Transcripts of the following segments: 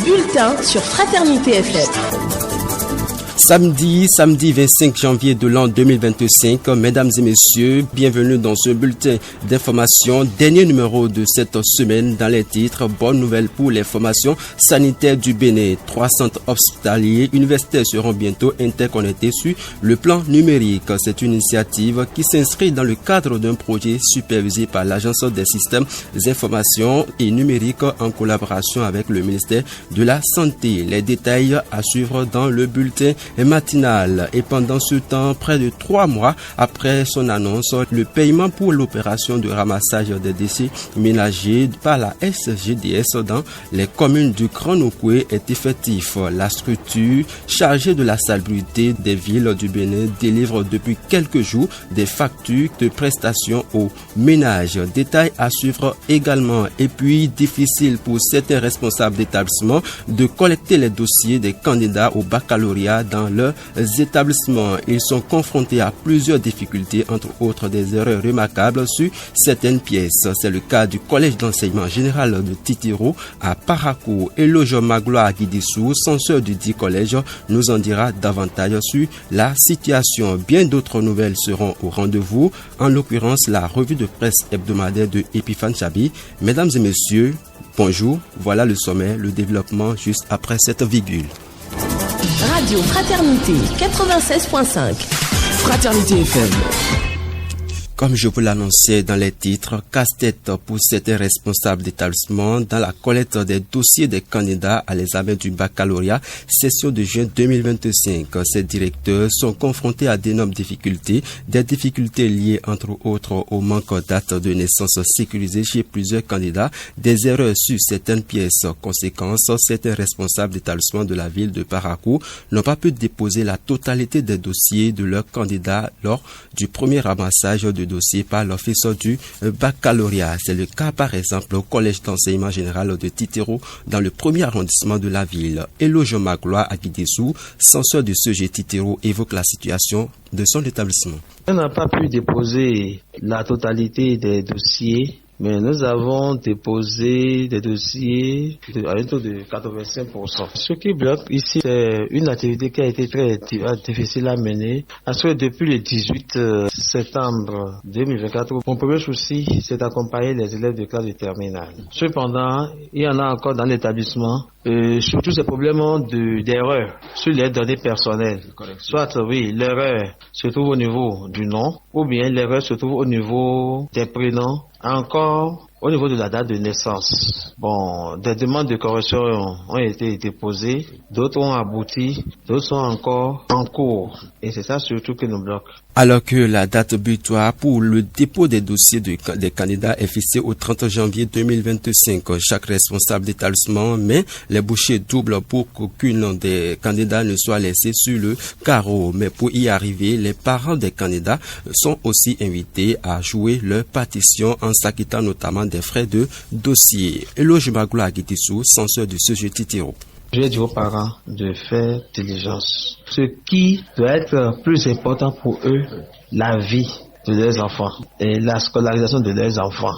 bulletin sur Fraternité FM. Samedi 25 janvier de l'an 2025, mesdames et messieurs, bienvenue dans ce bulletin d'information, dernier numéro de cette semaine dans les titres. Bonne nouvelle pour les formations sanitaires du Bénin. 3 centres hospitaliers universitaires seront bientôt interconnectés sur le plan numérique. C'est une initiative qui s'inscrit dans le cadre d'un projet supervisé par l'Agence des systèmes d'information et numérique en collaboration avec le ministère de la Santé. Les détails à suivre dans le bulletin matinale. Et pendant ce temps, près de 3 mois après son annonce, le paiement pour l'opération de ramassage des déchets ménagers par la SGDS dans les communes du Grand Nokoué est effectif. La structure chargée de la salubrité des villes du Bénin délivre depuis quelques jours des factures de prestations aux ménages. Détail à suivre également. Et puis, difficile pour certains responsables d'établissements de collecter les dossiers des candidats au baccalauréat dans leurs établissements. Ils sont confrontés à plusieurs difficultés, entre autres des erreurs remarquables sur certaines pièces. C'est le cas du collège d'enseignement général de Titiro à Parakou. Eloge Magloire à Guidissou, censeur du dit collège, nous en dira davantage sur la situation. Bien d'autres nouvelles seront au rendez-vous, en l'occurrence la revue de presse hebdomadaire de Epiphane Chabi. Mesdames et messieurs, bonjour, voilà le sommet, le développement juste après cette virgule. Radio Fraternité 96.5. Fraternité FM. Comme je vous l'annonçais dans les titres, casse-tête pour certains responsables d'établissement dans la collecte des dossiers des candidats à l'examen du baccalauréat session de juin 2025. Ces directeurs sont confrontés à d'énormes difficultés, des difficultés liées entre autres au manque de date de naissance sécurisée chez plusieurs candidats, des erreurs sur certaines pièces. Conséquence, certains responsables d'établissement de la ville de Parakou n'ont pas pu déposer la totalité des dossiers de leurs candidats lors du premier ramassage de dossier par l'office du baccalauréat. C'est le cas par exemple au collège d'enseignement général de Titiro dans le premier arrondissement de la ville. Eloge Magloire à Guidissou, censeur du CG Titiro, évoque la situation de son établissement. On n'a pas pu déposer la totalité des dossiers, mais nous avons déposé des dossiers à un taux de 85%. Ce qui bloque ici, c'est une activité qui a été très difficile à mener. Parce que depuis le 18 septembre 2024, mon premier souci, c'est d'accompagner les élèves de classe de terminale. Cependant, il y en a encore dans l'établissement, surtout ces problèmes d'erreur sur les données personnelles. Soit, oui, l'erreur se trouve au niveau du nom, ou bien l'erreur se trouve au niveau des prénoms, encore au niveau de la date de naissance. Bon, des demandes de correction ont été déposées, d'autres ont abouti, d'autres sont encore en cours. Et c'est ça surtout qui nous bloque. Alors que la date butoir pour le dépôt des dossiers des candidats est fixée au 30 janvier 2025, chaque responsable d'établissement met les bouchées doubles pour qu'aucune des candidats ne soit laissée sur le carreau. Mais pour y arriver, les parents des candidats sont aussi invités à jouer leur partition en s'acquittant notamment des frais de dossier. Eloge Magloire à Guidissou, censeur du CG Titiro. Je dis aux parents de faire diligence. Ce qui doit être plus important pour eux, la vie de leurs enfants et la scolarisation de leurs enfants.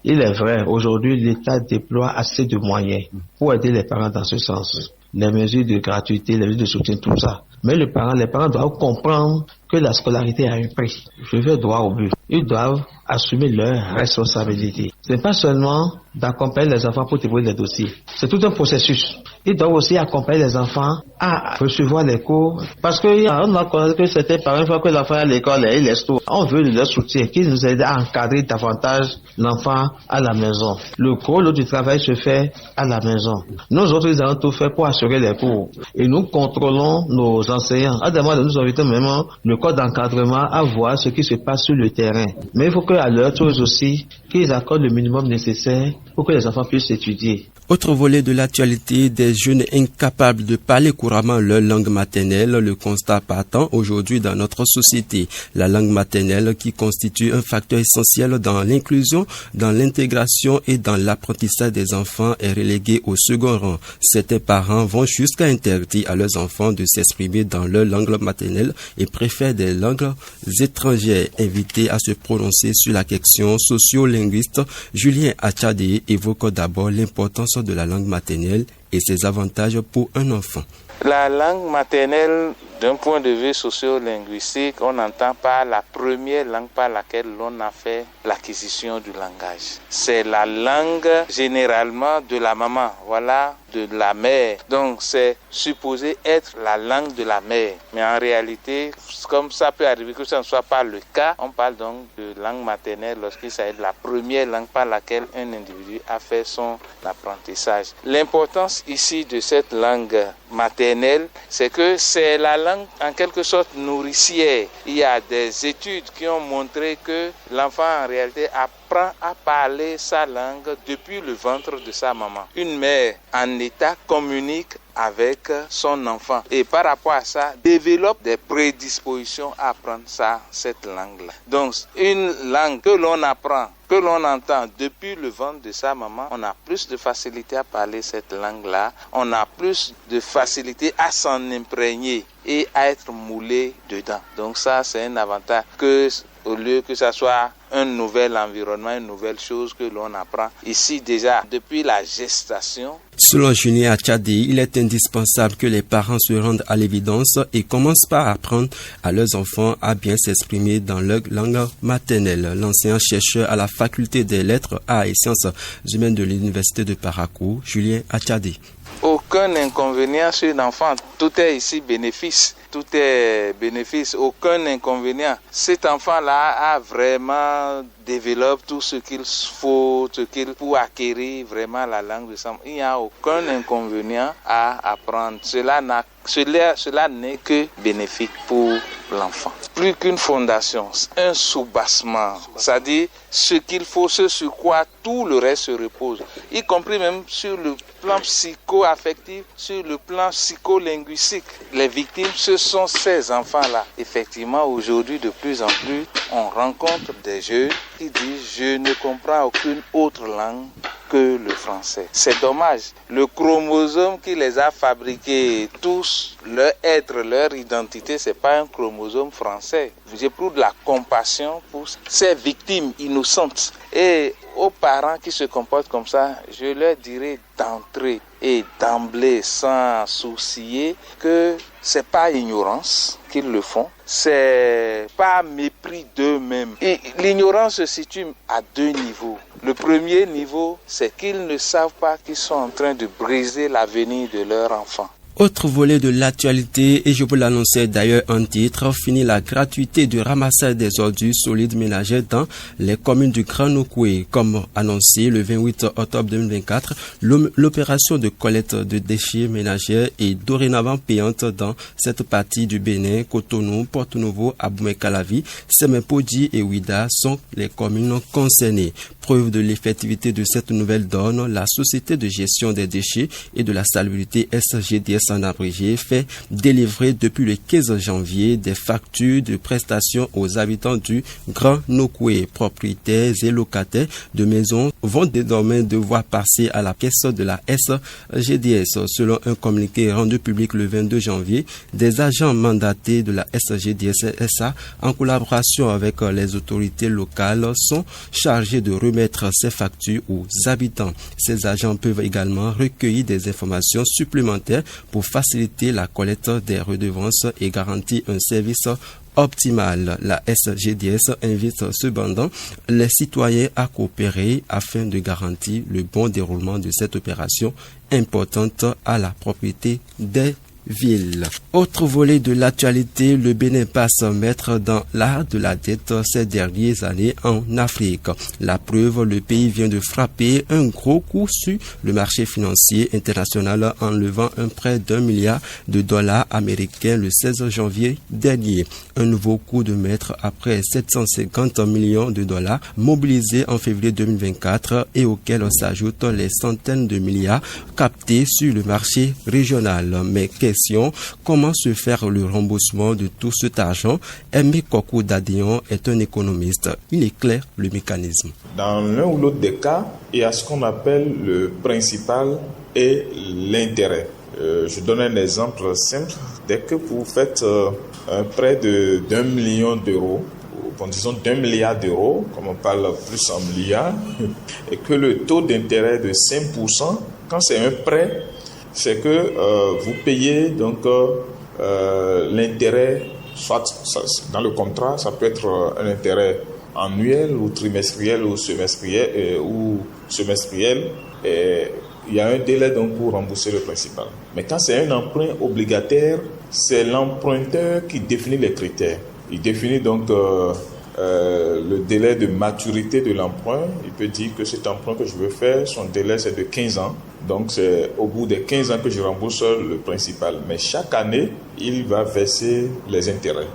Il est vrai, aujourd'hui, l'État déploie assez de moyens pour aider les parents dans ce sens. Les mesures de gratuité, les mesures de soutien, tout ça. Mais les parents doivent comprendre que la scolarité a un prix. Je vais droit au but. Ils doivent assumer leurs responsabilités. Ce n'est pas seulement d'accompagner les enfants pour déposer les dossiers. C'est tout un processus. Ils doivent aussi accompagner les enfants à recevoir les cours. Parce qu'on a connu que certains parents, une fois que l'enfant est à l'école, ils laissent tout. On veut leur soutien, qu'ils nous aident à encadrer davantage l'enfant à la maison. Le gros lot du travail se fait à la maison. Nous autres, nous avons tout fait pour assurer les cours. Et nous contrôlons nos enseignants. À demander, nous invitons même le corps d'encadrement à voir ce qui se passe sur le terrain. Mais il faut qu'à leur chose aussi, qu'ils accordent le minimum nécessaire pour que les enfants puissent étudier. Autre volet de l'actualité, des jeunes incapables de parler couramment leur langue maternelle, le constat partant aujourd'hui dans notre société. La langue maternelle qui constitue un facteur essentiel dans l'inclusion, dans l'intégration et dans l'apprentissage des enfants est reléguée au second rang. Certains parents vont jusqu'à interdire à leurs enfants de s'exprimer dans leur langue maternelle et préfèrent des langues étrangères. Invité à se prononcer sur la question socio-linguiste, Julien Achadé évoque d'abord l'importance l'importance de la langue maternelle et ses avantages pour un enfant. La langue maternelle, d'un point de vue socio-linguistique, on entend par la première langue par laquelle l'on a fait l'acquisition du langage. C'est la langue généralement de la maman, voilà, de la mère. Donc c'est supposé être la langue de la mère. Mais en réalité, comme ça peut arriver que ce ne soit pas le cas, on parle donc de langue maternelle lorsqu'il s'agit de la première langue par laquelle un individu a fait son apprentissage. L'importance ici de cette langue maternelle, c'est que c'est la langue en quelque sorte nourricière. Il y a des études qui ont montré que l'enfant en réalité apprend à parler sa langue depuis le ventre de sa maman. Une mère en état communique avec son enfant et par rapport à ça développe des prédispositions à apprendre cette langue-là. Donc une langue que l'on apprend, que l'on entend depuis le ventre de sa maman, on a plus de facilité à parler cette langue-là, on a plus de facilité à s'en imprégner et à être moulé dedans. Donc ça, c'est un avantage que au lieu que ça soit un nouvel environnement, une nouvelle chose que l'on apprend ici déjà depuis la gestation. Selon Julien Achadi, il est indispensable que les parents se rendent à l'évidence et commencent par apprendre à leurs enfants à bien s'exprimer dans leur langue maternelle. L'enseignant-chercheur à la faculté des lettres, arts et sciences humaines de l'université de Parakou, Julien Achadi. Aucun inconvénient sur l'enfant, tout est ici bénéfice, tout est bénéfice, aucun inconvénient. Cet enfant-là a vraiment développé tout ce qu'il faut, pour acquérir vraiment la langue de son. Il n'y a aucun inconvénient à apprendre. Cela n'est que bénéfique pour l'enfant. Plus qu'une fondation, un soubassement, c'est-à-dire ce qu'il faut, ce sur quoi tout le reste se repose, y compris même sur le plan psycho-affectif, sur le plan psycholinguistique. Les victimes, ce sont ces enfants-là. Effectivement, aujourd'hui, de plus en plus, on rencontre des jeunes qui disent « je ne comprends aucune autre langue que le français ». C'est dommage. Le chromosome qui les a fabriqués, tous, leur être, leur identité, c'est pas un chromosome français. J'éprouve de la compassion pour ces victimes innocentes. Et aux parents qui se comportent comme ça, je leur dirais d'entrer et d'emblée, sans sourciller, que c'est pas ignorance qu'ils le font, c'est pas mépris d'eux-mêmes. Et l'ignorance se situe à deux niveaux. Le premier niveau, c'est qu'ils ne savent pas qu'ils sont en train de briser l'avenir de leur enfant. Autre volet de l'actualité, et je vous l'annonçais d'ailleurs en titre, fini la gratuité du ramassage des ordures solides ménagères dans les communes du Grand Nokoué. Comme annoncé le 28 octobre 2024, l'opération de collecte de déchets ménagers est dorénavant payante dans cette partie du Bénin. Cotonou, Porto-Novo, Aboumey-Calavi, Semempodji et Ouida sont les communes concernées. Preuve de l'effectivité de cette nouvelle donne, la Société de gestion des déchets et de la salubrité SGDS en abrégé fait délivrer depuis le 15 janvier des factures de prestations aux habitants du Grand Nokoué. Propriétaires et locataires de maisons vont désormais devoir passer à la caisse de la SGDS. Selon un communiqué rendu public le 22 janvier, des agents mandatés de la SGDS SA en collaboration avec les autorités locales sont chargés de remettre ces factures aux habitants. Ces agents peuvent également recueillir des informations supplémentaires pour faciliter la collecte des redevances et garantir un service optimal. La SGDS invite cependant les citoyens à coopérer afin de garantir le bon déroulement de cette opération importante à la propriété des ville. Autre volet de l'actualité, le Bénin passe maître dans l'art de la dette ces dernières années en Afrique. La preuve, le pays vient de frapper un gros coup sur le marché financier international en levant un prêt d'$1 milliard américains le 16 janvier dernier. Un nouveau coup de maître après 750 millions de dollars mobilisés en février 2024 et auxquels s'ajoutent les centaines de milliards captés sur le marché régional. Mais comment se faire le remboursement de tout cet argent? Aimé Kokou Dadion est un économiste. Il éclaire le mécanisme. Dans l'un ou l'autre des cas, il y a ce qu'on appelle le principal et l'intérêt. Je donne un exemple simple. Dès que vous faites un prêt d'$1 million, bon, disons d'$1 milliard, comme on parle plus en milliards, et que le taux d'intérêt de 5%, Quand c'est un prêt, c'est que vous payez donc l'intérêt, soit dans le contrat, ça peut être un intérêt annuel ou trimestriel ou semestriel. Et il y a un délai donc pour rembourser le principal. Mais quand c'est un emprunt obligataire, c'est l'emprunteur qui définit les critères. Il définit donc le délai de maturité de l'emprunt. Il peut dire que cet emprunt que je veux faire, son délai c'est de 15 ans. Donc c'est au bout de 15 ans que je rembourse le principal. Mais chaque année, il va verser les intérêts.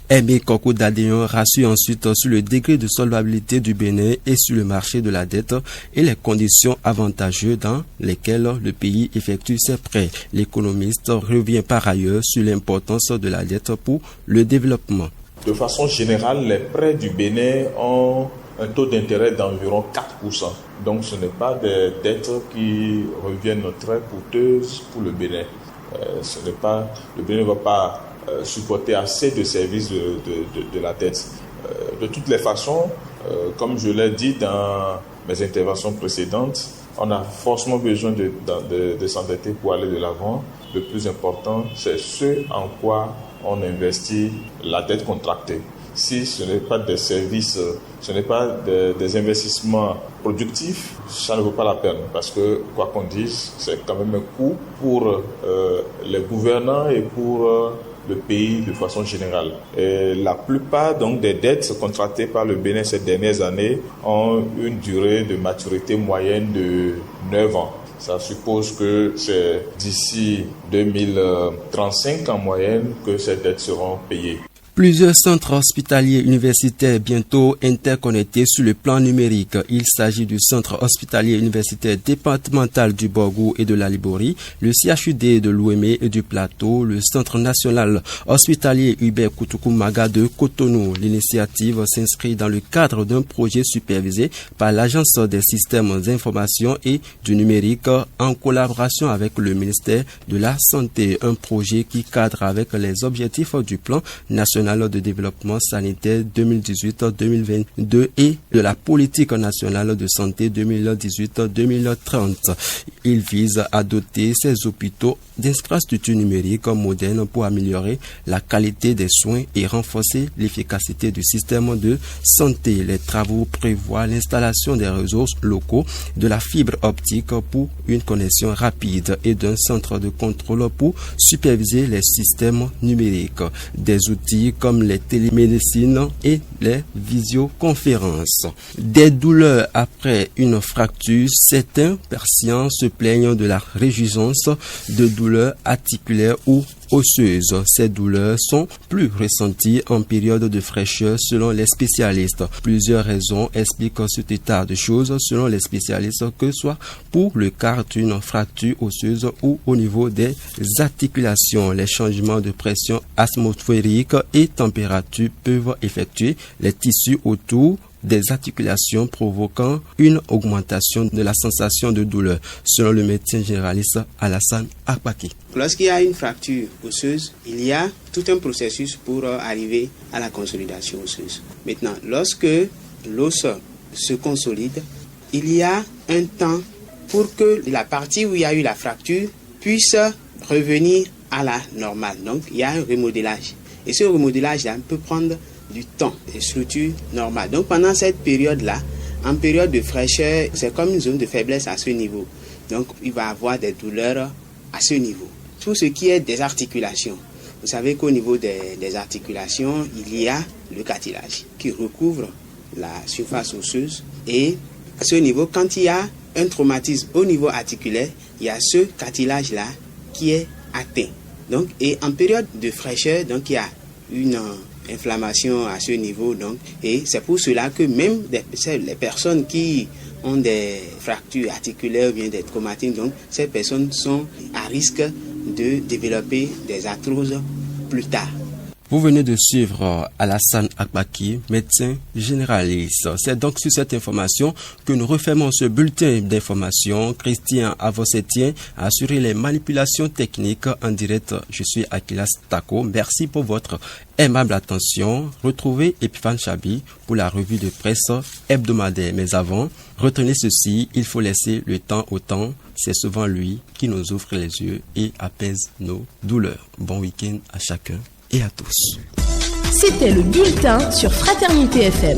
Aimé Koko Dadéon rassure ensuite sur le degré de solvabilité du Bénin et sur le marché de la dette et les conditions avantageuses dans lesquelles le pays effectue ses prêts. L'économiste revient par ailleurs sur l'importance de la dette pour le développement. De façon générale, les prêts du Bénin ont un taux d'intérêt d'environ 4%. Donc ce n'est pas des dettes qui reviennent très coûteuses pour le Bénin. Le Bénin ne va pas supporter assez de services de la dette. De toutes les façons, comme je l'ai dit dans mes interventions précédentes, on a forcément besoin de s'endetter pour aller de l'avant. Le plus important, c'est ce en quoi on investit la dette contractée. Si ce n'est pas des services, ce n'est pas des investissements productifs, ça ne vaut pas la peine. Parce que, quoi qu'on dise, c'est quand même un coût pour les gouvernants et pour le pays de façon générale. Et la plupart donc des dettes contractées par le Bénin ces dernières années ont une durée de maturité moyenne de 9 ans. Ça suppose que c'est d'ici 2035 en moyenne que ces dettes seront payées. Plusieurs centres hospitaliers universitaires bientôt interconnectés sur le plan numérique. Il s'agit du centre hospitalier universitaire départemental du Borgou et de la Liborie, le CHUD de Louémé et du Plateau, le centre national hospitalier Hubert Koutoukou-Maga de Cotonou. L'initiative s'inscrit dans le cadre d'un projet supervisé par l'Agence des systèmes d'information et du numérique en collaboration avec le ministère de la Santé. Un projet qui cadre avec les objectifs du plan national de développement sanitaire 2018-2022 et de la politique nationale de santé 2018-2030. Il vise à doter ces hôpitaux d'infrastructures numériques modernes pour améliorer la qualité des soins et renforcer l'efficacité du système de santé. Les travaux prévoient l'installation des réseaux locaux, de la fibre optique pour une connexion rapide et d'un centre de contrôle pour superviser les systèmes numériques. Des outils comme les télémédecines et les visioconférences. Des douleurs après une fracture, certains patients se plaignent de la résurgence de douleurs articulaires ou osseuses. Ces douleurs sont plus ressenties en période de fraîcheur selon les spécialistes. Plusieurs raisons expliquent cet état de choses selon les spécialistes, que ce soit pour le cas d'une fracture osseuse ou au niveau des articulations. Les changements de pression atmosphérique et température peuvent effectuer les tissus autour des articulations provoquant une augmentation de la sensation de douleur, selon le médecin généraliste Alassane Akbaki. Lorsqu'il y a une fracture osseuse, il y a tout un processus pour arriver à la consolidation osseuse. Maintenant, lorsque l'os se consolide, il y a un temps pour que la partie où il y a eu la fracture puisse revenir à la normale. Donc, il y a un remodelage. Et ce remodelage-là peut prendre du temps, des structures normales. Donc pendant cette période-là, en période de fraîcheur, c'est comme une zone de faiblesse à ce niveau. Donc il va y avoir des douleurs à ce niveau. Tout ce qui est des articulations. Vous savez qu'au niveau des articulations, il y a le cartilage qui recouvre la surface osseuse. Et à ce niveau, quand il y a un traumatisme au niveau articulaire, il y a ce cartilage-là qui est atteint. Donc, et en période de fraîcheur, donc il y a une inflammation à ce niveau, donc, et c'est pour cela que même les personnes qui ont des fractures articulaires ou bien des traumatismes, donc ces personnes sont à risque de développer des arthroses plus tard. Vous venez de suivre Alassane Akbaki, médecin généraliste. C'est donc sur cette information que nous refermons ce bulletin d'information. Christian Avossetien a assuré les manipulations techniques en direct. Je suis Akilas Tako. Merci pour votre aimable attention. Retrouvez Epiphane Chabi pour la revue de presse hebdomadaire. Mais avant, retenez ceci, il faut laisser le temps au temps. C'est souvent lui qui nous ouvre les yeux et apaise nos douleurs. Bon week-end à chacun et à tous. C'était le bulletin sur Fraternité FM.